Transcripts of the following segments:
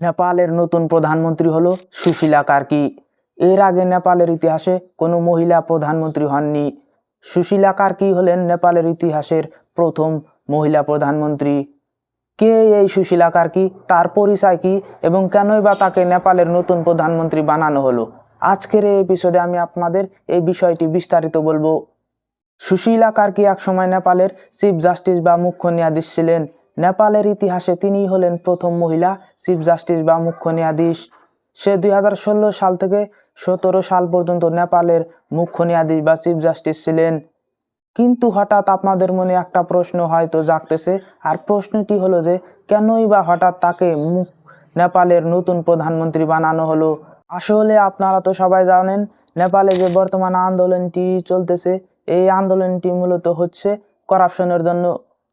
নেপালের নতুন প্রধানমন্ত্রী হলো সুশীলা কার্কি। এর আগে নেপালের ইতিহাসে কোনো মহিলা প্রধানমন্ত্রী হননি। সুশীলা কার্কি হলেন নেপালের ইতিহাসের প্রথম মহিলা প্রধানমন্ত্রী। কে এই সুশীলা কার্কি, তার পরিচয় কি এবং কেনই বা তাকে নেপালের নতুন প্রধানমন্ত্রী বানানো হলো, আজকের এই এপিসোডে আমি আপনাদের এই বিষয়টি বিস্তারিত বলবো। সুশীলা কার্কি একসময় নেপালের চিফ জাস্টিস বা মুখ্য ন্যায়াধীশ ছিলেন। নেপালের ইতিহাসে তিনিই হলেন প্রথম মহিলা চিফ জাস্টিস বা মুখ্য ন্যায়াধীশ। সে 2016 সাল থেকে 17 সাল পর্যন্ত নেপালের মুখ্য ন্যায়াধীশ বা চিফ জাস্টিস ছিলেন। কিন্তু হঠাৎ আপনাদের মনে একটা প্রশ্ন হয়তো জাগতেছে, আর প্রশ্নটি হলো যে কেনই বা হঠাৎ তাকে নেপালের নতুন প্রধানমন্ত্রী বানানো হলো। আসলে আপনারা তো সবাই জানেন, নেপালে যে বর্তমান আন্দোলনটি চলতেছে, এই আন্দোলনটি মূলত হচ্ছে করাপশনের জন্য।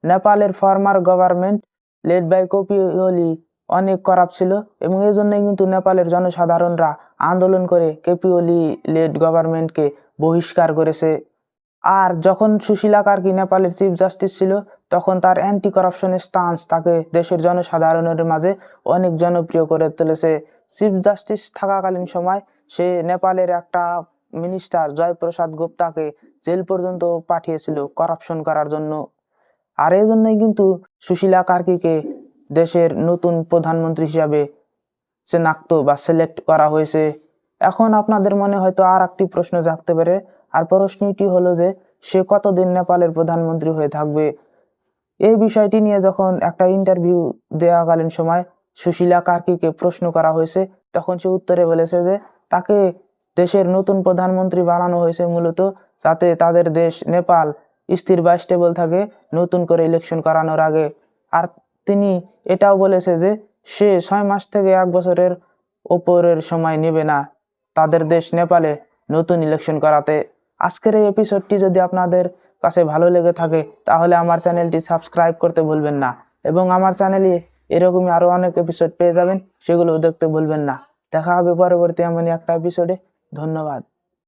নেপালের former government led by KP Oli অনেক করাপ্ট ছিল এবং এই জন্যই কিন্তু নেপালের জনসাধারণরা আন্দোলন করে কেপি ওলি লেড গভর্নমেন্টকে বহিষ্কার করেছে। আর যখন সুশীলা কার্কি নেপালের চিফ জাস্টিস ছিল, তখন তার অ্যান্টি করাপশনের স্টান্স তাকে দেশের জনসাধারণের মাঝে অনেক জনপ্রিয় করে তুলেছে। চিফ জাস্টিস থাকাকালীন সময় সে নেপালের একটা মিনিস্টার জয়প্রসাদ গুপ্তাকে জেল পর্যন্ত পাঠিয়েছিল করাপশন করার জন্য। আর এই জন্যই কিন্তু সুশীলা কার্কিকে দেশের নতুন প্রধানমন্ত্রী হিসাবে শনাক্ত বা সিলেক্ট করা হয়েছে। এখন আপনাদের মনে হয়তো আর একটি প্রশ্ন জাগতে পারে, আর প্রশ্নটি হলো যে সে কতদিন নেপালের প্রধানমন্ত্রী হয়ে থাকবে। এই বিষয়টি নিয়ে যখন একটা ইন্টারভিউ দেওয়াকালীন সময় সুশীলা কার্কিকে প্রশ্ন করা হয়েছে, তখন সে উত্তরে বলেছে যে তাকে দেশের নতুন প্রধানমন্ত্রী বানানো হয়েছে মূলত যাতে তাদের দেশ নেপাল স্থির বা স্টেবল থাকে নতুন করে ইলেকশন করানোর আগে। আর তিনি এটাও বলেছে যে সে 6 মাস থেকে 1 বছরের ওপরের সময় নেবে না তাদের দেশ নেপালে নতুন ইলেকশন করাতে। আজকের এই এপিসোডটি যদি আপনাদের কাছে ভালো লেগে থাকে তাহলে আমার চ্যানেলটি সাবস্ক্রাইব করতে ভুলবেন না, এবং আমার চ্যানেলে এরকমই আরো অনেক এপিসোড পেয়ে যাবেন, সেগুলো দেখতে ভুলবেন না। দেখা হবে পরবর্তী এমনই একটা এপিসোডে। ধন্যবাদ।